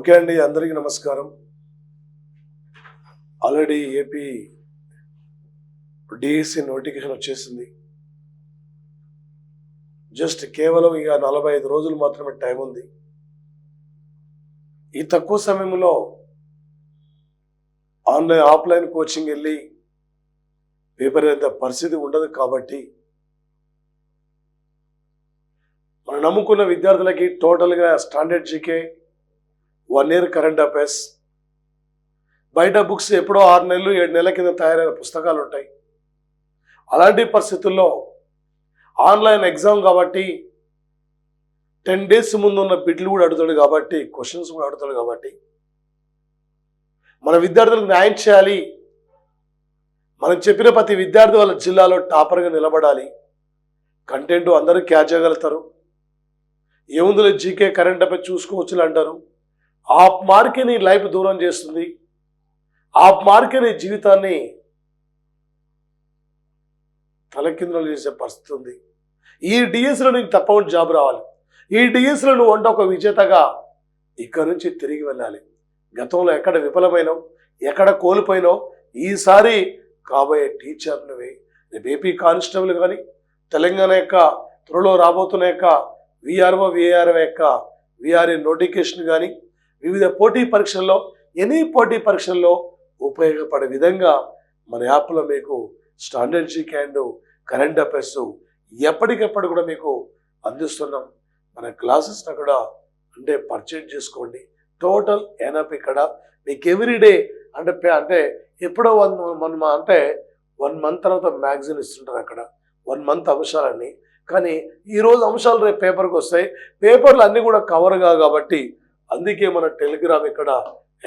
Okay అండి, అందరికీ నమస్కారం. ఆల్రెడీ ఏపీ డిఎస్సి నోటిఫికేషన్ వచ్చేసింది. జస్ట్ కేవలం ఇక 45 రోజులు మాత్రమే టైం ఉంది. ఈ తక్కువ సమయంలో ఆన్లైన్ ఆఫ్లైన్ కోచింగ్ వెళ్ళి పేపర్ అయితే పరిస్థితి ఉండదు. కాబట్టి మనం నమ్ముకున్న విద్యార్థులకి టోటల్గా standard GK, 1 year current affairs, బయట బుక్స్ ఎప్పుడో 6 నెలలు 7 నెలల కింద తయారైన పుస్తకాలు ఉంటాయి. అలాంటి పరిస్థితుల్లో ఆన్లైన్ ఎగ్జామ్ కాబట్టి 10 డేస్ ముందు ఉన్న బిట్లు కూడా అడుగుతాడు, కాబట్టి క్వశ్చన్స్ కూడా అడుగుతాడు. కాబట్టి మన విద్యార్థులకు న్యాయం చేయాలి. మనం చెప్పిన ప్రతి విద్యార్థి వాళ్ళ జిల్లాలో టాపర్గా నిలబడాలి. కంటెంట్ అందరూ క్యాచ్ చేయగలుగుతారు. ఏముందులో జీకే కరెంట్ అఫైర్స్ చూసుకోవచ్చు అంటారు. ఆ మార్కే నీ లైఫ్ దూరం చేస్తుంది. ఆ మార్కే నీ జీవితాన్ని తలకిందులు చేసే పరిస్థితి ఉంది. ఈ డిఎస్లో నీకు తప్పకుండా జాబ్ రావాలి. ఈ డిఎస్లో నువ్వు వంట ఒక విజేతగా ఇక్కడ నుంచి తిరిగి వెళ్ళాలి. గతంలో ఎక్కడ విఫలమైనావు, ఎక్కడ కోల్పోయినావు, ఈసారి కాబోయే టీచర్ నువ్వే. రేపు ఏపీ కానిస్టేబుల్ కానీ, తెలంగాణ యొక్క త్వరలో రాబోతున్న యొక్క విఆర్ఓ విఆర్ఓ యొక్క విఆర్ఏ నోటిఫికేషన్ కానీ, వివిధ పోటీ పరీక్షల్లో, ఎనీ పోటీ పరీక్షల్లో ఉపయోగపడే విధంగా మన యాప్లో మీకు standard GK and current affairs ఎప్పటికెప్పుడు కూడా మీకు అందిస్తున్నాం. మన క్లాసెస్ అక్కడ అంటే పర్చేజ్ చేసుకోండి. టోటల్ ఎనప్ ఇక్కడ మీకు ఎవ్రీడే అంటే ఎప్పుడో 1 మంత్ తర్వాత మ్యాగజైన్ ఇస్తుంటారు. అక్కడ 1 మంత్ అంశాలన్నీ. కానీ ఈరోజు అంశాలు రేపు పేపర్కి వస్తాయి. పేపర్లు అన్నీ కూడా కవర్గా కాబట్టి అందుకే మన టెలిగ్రామ్ ఇక్కడ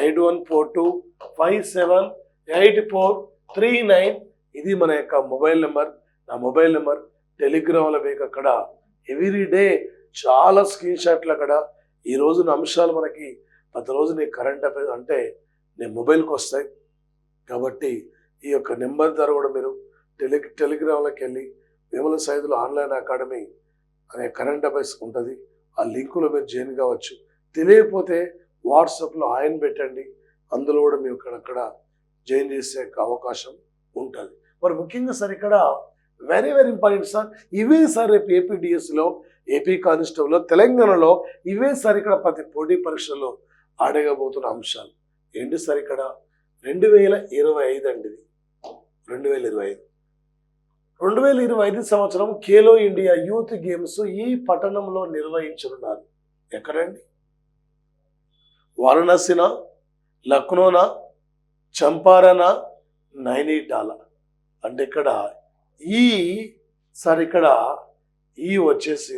8142578439 ఇది మన యొక్క మొబైల్ నెంబర్. నా మొబైల్ నెంబర్ టెలిగ్రామ్లో మీకు అక్కడ ఎవ్రీడే చాలా స్క్రీన్ షాట్లు అక్కడ ఈ రోజున అంశాలు మనకి ప్రతిరోజు నీ కరెంట్ అఫైర్స్ అంటే నీ మొబైల్కి వస్తాయి. కాబట్టి ఈ యొక్క నెంబర్ ద్వారా కూడా మీరు టెలిగ్రామ్లోకి వెళ్ళి వేముల సైదులో ఆన్లైన్ అకాడమీ అనే కరెంట్ అఫైర్స్ ఉంటుంది. ఆ లింకులో మీరు జాయిన్ కావచ్చు. తెలియకపోతే వాట్సాప్లో ఆయన పెట్టండి, అందులో కూడా మేము అక్కడ జాయిన్ చేసే అవకాశం ఉంటుంది. మరి ముఖ్యంగా సార్ ఇక్కడ వెరీ వెరీ ఇంపార్టెంట్ సార్, ఇవే సార్ రేపు ఏపీడిఎస్లో, ఏపీ కానిస్టేబుల్లో, తెలంగాణలో ఇవే సార్ ఇక్కడ ప్రతి పోటీ పరీక్షల్లో అడగబోతున్న అంశాలు ఏంటి సార్? ఇక్కడ 2025 అండి, ఇది 2025 సంవత్సరం ఖేలో ఇండియా యూత్ గేమ్స్ ఈ పట్టణంలో నిర్వహించనున్నారు. ఎక్కడండి? వారణాసినా, లక్నోనా, చంపారనా, నైనిటాల అంటే ఇక్కడ ఇక్కడ వచ్చేసి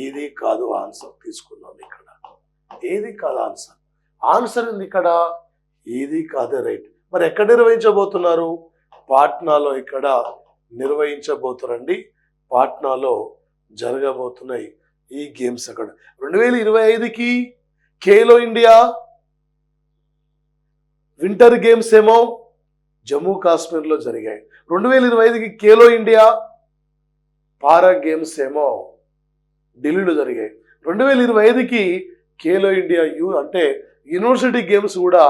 ఇది కాదు ఆన్సర్ తీసుకున్నాం. ఇక్కడ ఏది కాదు ఆన్సర్ ఉంది ఇక్కడ, ఏది కాదు రైట్. మరి ఎక్కడ నిర్వహించబోతున్నారు? పాట్నాలో ఇక్కడ నిర్వహించబోతున్నారండి. పాట్నాలో జరగబోతున్నాయి ఈ గేమ్స్. అక్కడ 2025కి ఖేలో ఇండియా వింటర్ గేమ్స్ ఏమో జమ్మూ కాశ్మీర్లో జరిగాయి. 2025కి ఖేలో ఇండియా పారా గేమ్స్ ఏమో ఢిల్లీలో జరిగాయి. 2025కి ఖేలో ఇండియా యూనివర్సిటీ గేమ్స్ కూడా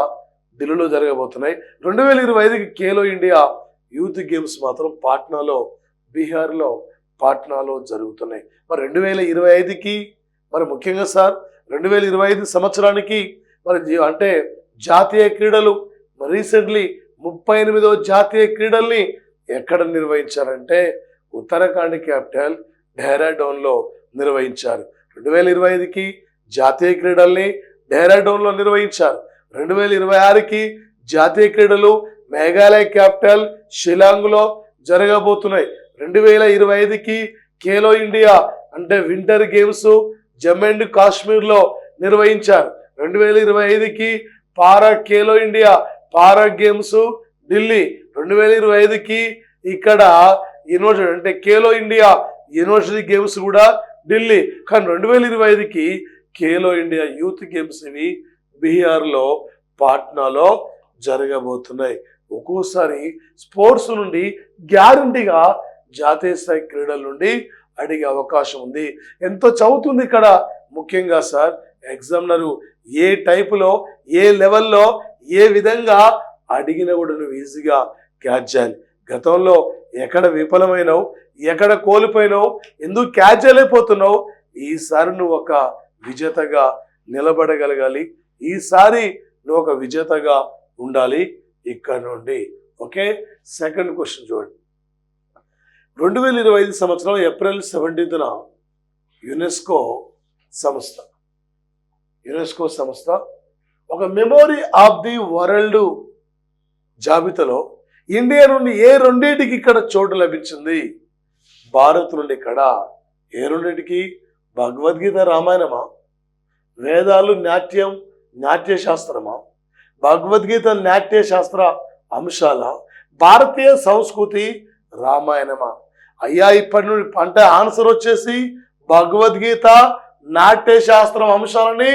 ఢిల్లీలో జరగబోతున్నాయి. 2025కి ఖేలో ఇండియా యూత్ గేమ్స్ మాత్రం పాట్నాలో, బీహార్లో పాట్నాలో జరుగుతున్నాయి. మరి 2025కి మరి ముఖ్యంగా సార్ 2025 సంవత్సరానికి మరి జాతీయ క్రీడలు రీసెంట్లీ 38వ జాతీయ క్రీడల్ని ఎక్కడ నిర్వహించారంటే ఉత్తరాఖండ్ క్యాపిటల్ డెహ్రాడూన్లో నిర్వహించారు. 2025కి జాతీయ క్రీడల్ని డెహ్రాడూన్లో నిర్వహించారు. 2026కి జాతీయ క్రీడలు మేఘాలయ క్యాపిటల్ షిలాంగ్లో జరగబోతున్నాయి. 2025కి Khelo India winter games Jammu and కాశ్మీర్లో నిర్వహించారు. 2025కి Khelo India para games Delhi. 2025కి ఇక్కడ university Khelo India university games కూడా ఢిల్లీ. కానీ 2025కి ఖేలో ఇండియా యూత్ గేమ్స్ ఇవి బీహార్లో పాట్నాలో జరగబోతున్నాయి. ఒక్కోసారి స్పోర్ట్స్ నుండి గ్యారంటీగా జాతీయ స్థాయి క్రీడల నుండి అడిగే అవకాశం ఉంది. ఎంతో చదువుతుంది ఇక్కడ ముఖ్యంగా సార్ ఎగ్జామినరు ఏ టైపులో, ఏ లెవెల్లో, ఏ విధంగా అడిగినా కూడా నువ్వు ఈజీగా క్యాచ్ చేయాలి. గతంలో ఎక్కడ విఫలమైనవు, ఎక్కడ కోల్పోయినావు, ఎందుకు క్యాచ్ చేయలేకపోతున్నావు, ఈసారి నువ్వు ఒక విజేతగా నిలబడగలగాలి. ఈసారి నువ్వు ఒక విజేతగా ఉండాలి ఇక్కడ నుండి. ఓకే, సెకండ్ క్వశ్చన్ చూడండి. 2025 సంవత్సరం ఏప్రిల్ 17న యునెస్కో సంస్థ ఒక మెమోరీ ఆఫ్ ది వరల్డ్ జాబితాలో ఇండియా నుండి ఏ రెండింటికి ఇక్కడ చోటు లభించింది? భారత్ నుండి ఇక్కడ ఏ రెండింటికి? భగవద్గీత రామాయణమా, వేదాలు నాట్యశాస్త్రమా, భగవద్గీత నాట్యశాస్త్ర అంశాల, భారతీయ సంస్కృతి రామాయణమా? అయ్యా ఇప్పటి నుండి అంటే ఆన్సర్ వచ్చేసి భగవద్గీత నాట్యశాస్త్రం అంశాలని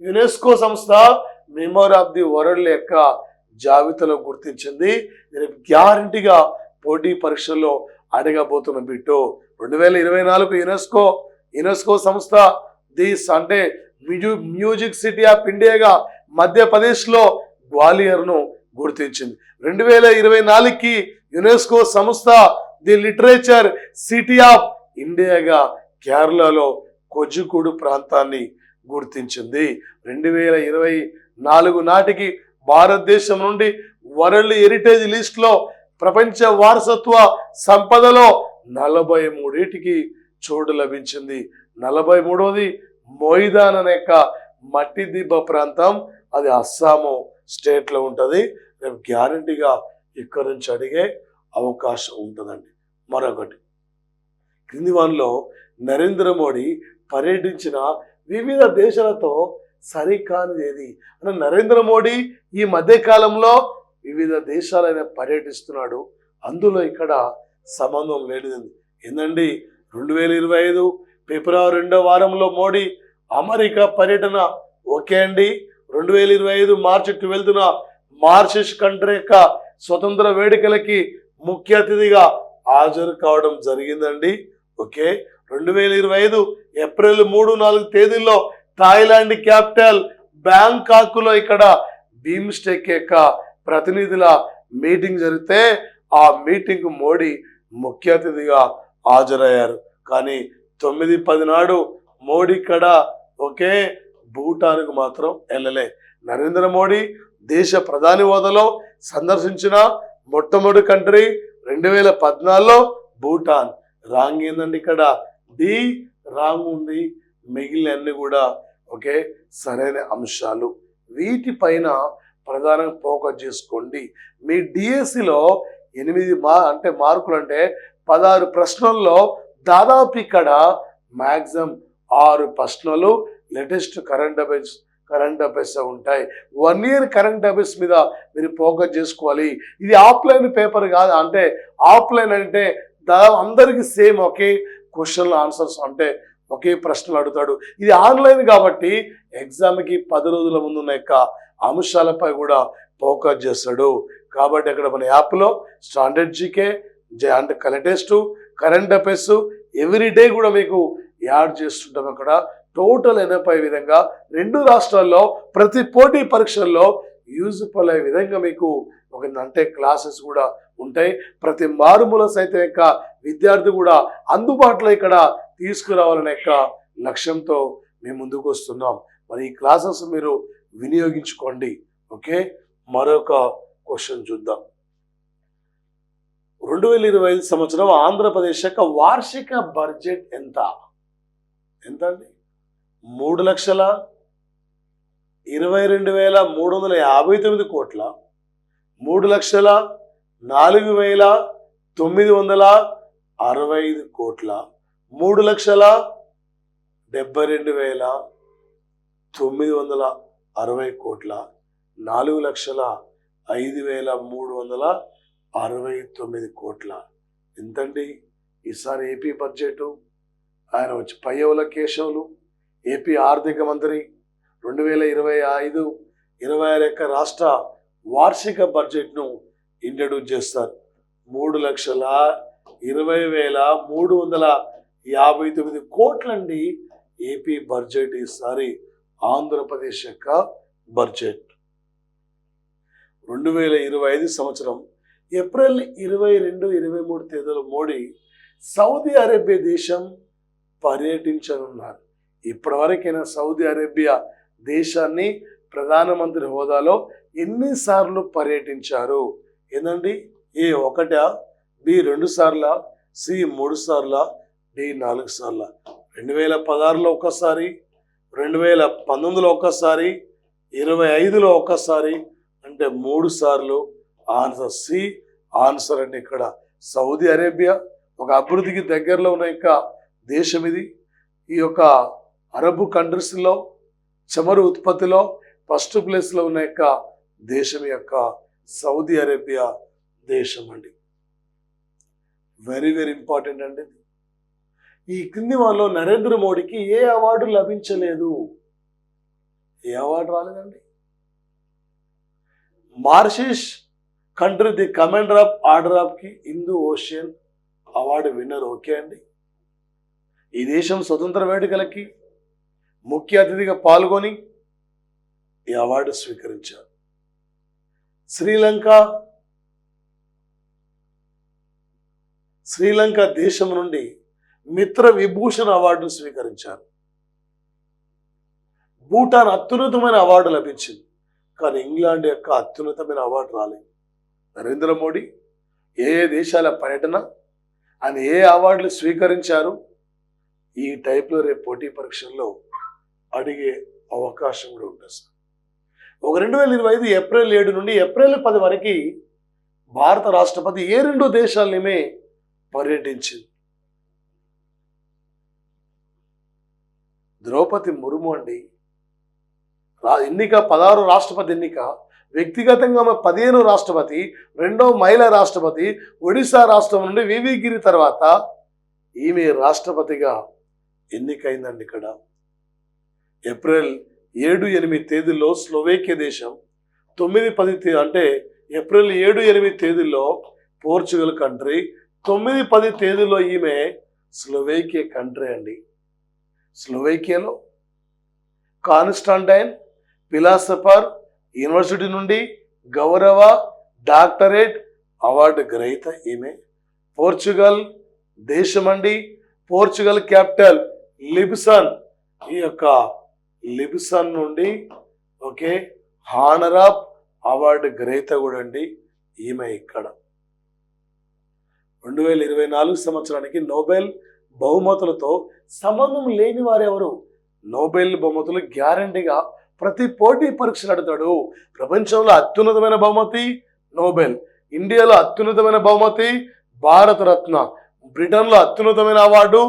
యునెస్కో సంస్థ మెమోరీ ఆఫ్ ది వరల్డ్ యొక్క జాబితాలో గుర్తించింది. నేను గ్యారంటీగా పోటీ పరీక్షల్లో అడగబోతున్న బిట్టు. 2024 యునెస్కో సంస్థ అంటే మ్యూజిక్ సిటీ ఆఫ్ ఇండియాగా మధ్యప్రదేశ్లో గ్వాలియర్ను గుర్తించింది. 2024కి యునెస్కో సంస్థ ది లిటరేచర్ సిటీ ఆఫ్ ఇండియాగా కేరళలో కోజికోడ్ ప్రాంతాన్ని గుర్తించింది. 2024 నాటికి భారతదేశం నుండి వరల్డ్ హెరిటేజ్ లిస్ట్లో ప్రపంచ వారసత్వ సంపదలో 43కి చోటు లభించింది. 43వది మొయిదాన్ అనే మట్టి దిబ్బ ప్రాంతం, అది అస్సాము స్టేట్లో ఉంటుంది. రేపు గ్యారంటీగా ఇక్కడ నుంచి అడిగే అవకాశం ఉంటుందండి. మరొకటి, క్రింది వానిలో నరేంద్ర మోడీ పర్యటించిన వివిధ దేశాలతో సరికానిది ఏది? అంటే నరేంద్ర మోడీ ఈ మధ్యకాలంలో వివిధ దేశాలైన పర్యటిస్తున్నాడు, అందులో ఇక్కడ సంబంధం లేనిది ఏందండి? 2025 ఫిబ్రవరి 2వ వారంలో మోడీ అమెరికా పర్యటన ఓకే అండి. 2025 మార్చి 12న మారిషస్ కంట్రీ యొక్క స్వతంత్ర వేడుకలకి ముఖ్య అతిథిగా హాజరు కావడం జరిగిందండి. ఓకే, 2025 ఏప్రిల్ 3-4 తేదీల్లో థాయిలాండ్ క్యాపిటల్ బ్యాంకాక్లో ఇక్కడ బీమ్స్టెక్ యొక్క ప్రతినిధుల మీటింగ్ జరిగితే ఆ మీటింగ్ మోడీ ముఖ్య అతిథిగా హాజరయ్యారు. కానీ 9-10 నాడు మోడీ ఇక్కడ ఓకే భూటాన్కు మాత్రం వెళ్ళలే. నరేంద్ర మోడీ దేశ ప్రధాని హోదాలో సందర్శించిన మొట్టమొదటి కంట్రీ 2014లో భూటాన్. రాంగ్ ఏందండి? ఇక్కడ డి రాంగ్ ఉంది, మిగిలినన్ని కూడా ఓకే సరైన అంశాలు. వీటిపైన ప్రధానంగా ఫోకస్ చేసుకోండి. మీ డిఎస్సిలో 8 మార్కులు అంటే 16 ప్రశ్నల్లో దాదాపు ఇక్కడ మ్యాక్సిమం 6 ప్రశ్నలు లేటెస్ట్ కరెంట్ అఫైర్స్ ఉంటాయి. 1 ఇయర్ కరెంట్ అఫైర్స్ మీద మీరు ఫోకస్ చేసుకోవాలి. ఇది ఆఫ్లైన్ పేపర్ కాదు, అంటే ఆఫ్లైన్ అంటే దాదాపు అందరికీ సేమ్ ఒకే క్వశ్చన్ల ఆన్సర్స్ అంటే ఒకే ప్రశ్నలు అడుగుతాడు. ఇది ఆన్లైన్ కాబట్టి ఎగ్జామ్కి 10 రోజుల ముందు ఉన్న యొక్క అంశాలపై కూడా ఫోకస్ చేస్తాడు. కాబట్టి అక్కడ మన యాప్లో స్టాండర్డ్ జీకే అంటే లేటెస్ట్ కరెంట్ అఫైర్స్ ఎవ్రీడే కూడా మీకు యాడ్ చేస్తుంటాం. అక్కడ టోటల్ ఎనపై విధంగా 2 రాష్ట్రాల్లో ప్రతి పోటీ పరీక్షల్లో యూజ్ఫుల్ అయ్యే విధంగా మీకు అంటే క్లాసెస్ కూడా ఉంటాయి. ప్రతి మారుమూల సైతం యొక్క విద్యార్థి కూడా అందుబాటులో ఇక్కడ తీసుకురావాలనే యొక్క లక్ష్యంతో మేము ముందుకు వస్తున్నాం. మరి ఈ క్లాసెస్ మీరు వినియోగించుకోండి. ఓకే, మరొక క్వశ్చన్ చూద్దాం. 2025 సంవత్సరం ఆంధ్రప్రదేశ్ యొక్క వార్షిక బడ్జెట్ ఎంత అండి? 3,22,359 కోట్ల, 3,04,965 కోట్ల, 3,72,960 కోట్ల, 4,05,369 కోట్ల. ఎంతండి ఈసారి ఏపీ బడ్జెట్? ఆయన వచ్చి పయ్యవుల కేశవులు ఏపీ ఆర్థిక మంత్రి 2025-26 యొక్క రాష్ట్ర వార్షిక బడ్జెట్ను ఇంట్రడ్యూస్ చేస్తారు. 3,20,359 కోట్లండి ఏపీ బడ్జెట్ ఈసారి ఆంధ్రప్రదేశ్ యొక్క బడ్జెట్. 2025 సంవత్సరం ఏప్రిల్ 22-23 తేదీలో మోడీ సౌదీ అరేబియా దేశం పర్యటించనున్నారు. ఇప్పటివరకైనా సౌదీ అరేబియా దేశాన్ని ప్రధానమంత్రి హోదాలో ఎన్నిసార్లు పర్యటించారు? ఏందండి? ఏ 1, బి 2 సార్ల, సి 3 సార్ల, డి 4 సార్ల. 2016లో ఒకసారి, 2019లో ఒకసారి, 25లో ఒకసారి, అంటే 3 సార్లు. Answer C. ఆన్సర్ అండి ఇక్కడ సౌదీ అరేబియా. ఒక అభివృద్ధికి దగ్గరలో ఉన్న యొక్క దేశం ఇది. ఈ యొక్క అరబ్ కంట్రీస్లో చమురు ఉత్పత్తిలో ఫస్ట్ ప్లేస్లో ఉన్న యొక్క దేశం యొక్క సౌదీ అరేబియా దేశం అండి. వెరీ వెరీ ఇంపార్టెంట్ అండి. ఈ క్రింది వాళ్ళలో నరేంద్ర మోడీకి ఏ అవార్డు లభించలేదు? ఏ అవార్డు రాలేదండి? Mauritius country the commander of order of key Hindu ocean award winner. Okay అండి. ఈ దేశం స్వతంత్ర వేడుకలకి ముఖ్య అతిథిగా పాల్గొని ఈ అవార్డు స్వీకరించారు. శ్రీలంక దేశం నుండి మిత్ర విభూషణ్ అవార్డును స్వీకరించారు. భూటాన్ అత్యున్నతమైన అవార్డు లభించింది, కానీ ఇంగ్లాండ్ యొక్క అత్యున్నతమైన అవార్డు రాలేదు. నరేంద్ర మోడీ ఏ దేశాల పర్యటన, ఆయన ఏ అవార్డులు స్వీకరించారు? ఈ టైప్లో రేపు పోటీ పరీక్షల్లో అడిగే అవకాశం కూడా ఉంటుంది సార్. 2025 ఏప్రిల్ 7 నుండి ఏప్రిల్ 10 వరకు భారత రాష్ట్రపతి ఏ 2 దేశాలనే పర్యటించింది? ద్రౌపది ముర్ము అండి. ఎన్నిక 16 రాష్ట్రపతి ఎన్నిక. వ్యక్తిగతంగా 15 రాష్ట్రపతి, 2వ మహిళా రాష్ట్రపతి. ఒడిశా రాష్ట్రం నుండి వివి గిరి తర్వాత ఈమె రాష్ట్రపతిగా ఎన్నికైందండి. ఇక్కడ ఏప్రిల్ 7-8 తేదీల్లో స్లోవేకియా దేశం, 9-10 అంటే ఏప్రిల్ 7-8 తేదీల్లో పోర్చుగల్ కంట్రీ, 9-10 తేదీల్లో ఈమె స్లోవేకియా కంట్రీ అండి. స్లోవేకియాలో కాన్స్టాంటైన్ ఫిలాసఫర్ యూనివర్సిటీ నుండి గౌరవ డాక్టరేట్ అవార్డు గ్రహీత ఈమె. పోర్చుగల్ దేశం అండి. Portugal capital Lisbon. ఈ యొక్క లిబ్సన్ నుండి ఓకే హానర్ ఆఫ్ అవార్డు గ్రహీత కూడా అండి ఈమె. ఇక్కడ 2024 సంవత్సరానికి నోబెల్ బహుమతులతో సంబంధం లేని వారెవరు? నోబెల్ బహుమతులు గ్యారంటీగా ప్రతి పోటీ పరీక్షలు అడుగుతాడు. ప్రపంచంలో అత్యున్నతమైన బహుమతి నోబెల్, ఇండియాలో అత్యున్నతమైన బహుమతి భారతరత్న, బ్రిటన్లో అత్యున్నతమైన అవార్డు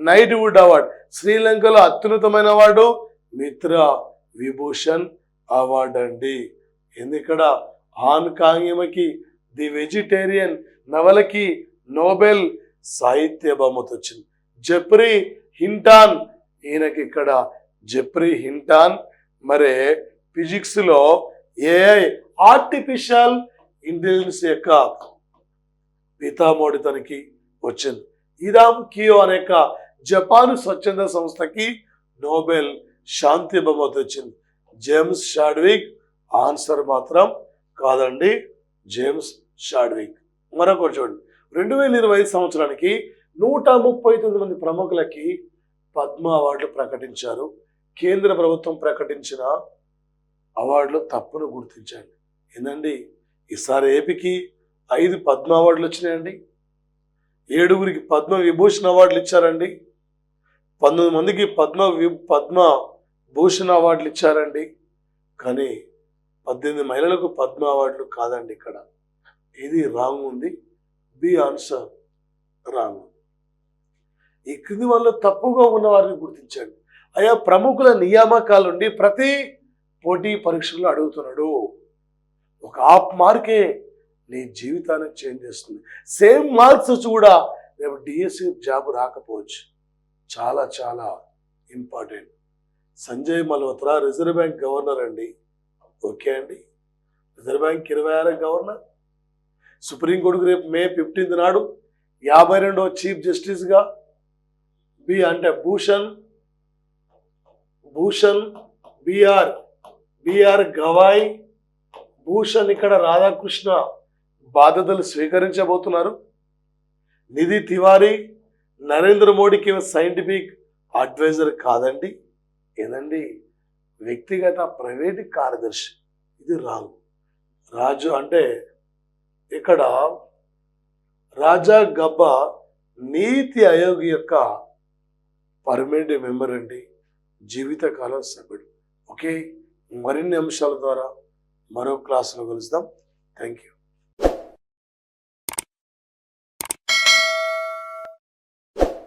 నైట్వుడ్ అవార్డు, శ్రీలంకలో అత్యున్నతమైన అవార్డు మిత్ర విభూషణ్ అవార్డు అండి. ఎందుకడ హాంకాంగ్కి ది వెజిటేరియన్ నవలకి నోబెల్ సాహిత్య బహుమతి వచ్చింది. జెఫ్రీ హింటాన్, ఈయనకి ఇక్కడ జెఫ్రీ హింటాన్. మరి ఫిజిక్స్లో ఏఐ ఆర్టిఫిషియల్ ఇంటెలిజెన్స్ యొక్క పితామోడి తనకి వచ్చింది. ఇరామ్ కియో అనే జపాన్ స్వచ్ఛంద సంస్థకి నోబెల్ శాంతి బహుమతి వచ్చింది. జేమ్స్ షాడ్విక్ ఆన్సర్ మాత్రం కాదండి, జేమ్స్ షాడ్విక్. మరొకటి చూడండి, 2025 సంవత్సరానికి 139 మంది ప్రముఖులకి పద్మ అవార్డులు ప్రకటించారు. కేంద్ర ప్రభుత్వం ప్రకటించిన అవార్డులు తప్పును గుర్తించండి. ఏందండి, ఈసారి ఏపీకి 5 పద్మ అవార్డులు వచ్చినాయండి. 7గురికి పద్మ విభూషణ్ అవార్డులు ఇచ్చారండి. 19 మందికి పద్మ భూషణ్ అవార్డులు ఇచ్చారండి. కానీ 18 మహిళలకు పద్మ అవార్డులు కాదండి. ఇక్కడ ఇది రాంగ్ ఉంది. B answer wrong. ఈ క్రింది వాళ్ళు తప్పుగా ఉన్న వారిని గుర్తించండి. ఆయా ప్రముఖుల నియామకాల నుండి ప్రతి పోటీ పరీక్షల్లో అడుగుతున్నాడు. ఒక హాఫ్ మార్కే నీ జీవితాన్ని చేంజ్ చేస్తుంది. సేమ్ మార్క్స్ వచ్చి కూడా రేపు డిఎస్సి జాబ్ రాకపోవచ్చు. చాలా చాలా important. Sanjay Malhotra reserve bank governor అండి. ఓకే అండి, రిజర్వ్ బ్యాంక్ 26 గవర్నర్. సుప్రీంకోర్టుకు రేపు మే 15 నాడు 52వ చీఫ్ జస్టిస్గా బి అంటే భూషణ్ బిఆర్ గవాయ్, భూషణ్ ఇక్కడ రాధాకృష్ణ బాధ్యతలు స్వీకరించబోతున్నారు. నిధి తివారీ నరేంద్ర మోడీకి సైంటిఫిక్ అడ్వైజర్ కాదండి, ఏదండి వ్యక్తిగత ప్రైవేట్ కార్యదర్శి. ఇది రాంగ్. రాజు అంటే ఇక్కడ రాజా గబ్బా నీతి ఆయోగ్ యొక్క పర్మనెంట్ మెంబర్ అండి, జీవితకాలం సభ్యుడు. ఓకే, మరిన్ని అంశాల ద్వారా మరో క్లాసులో కలుద్దాం. Thank you.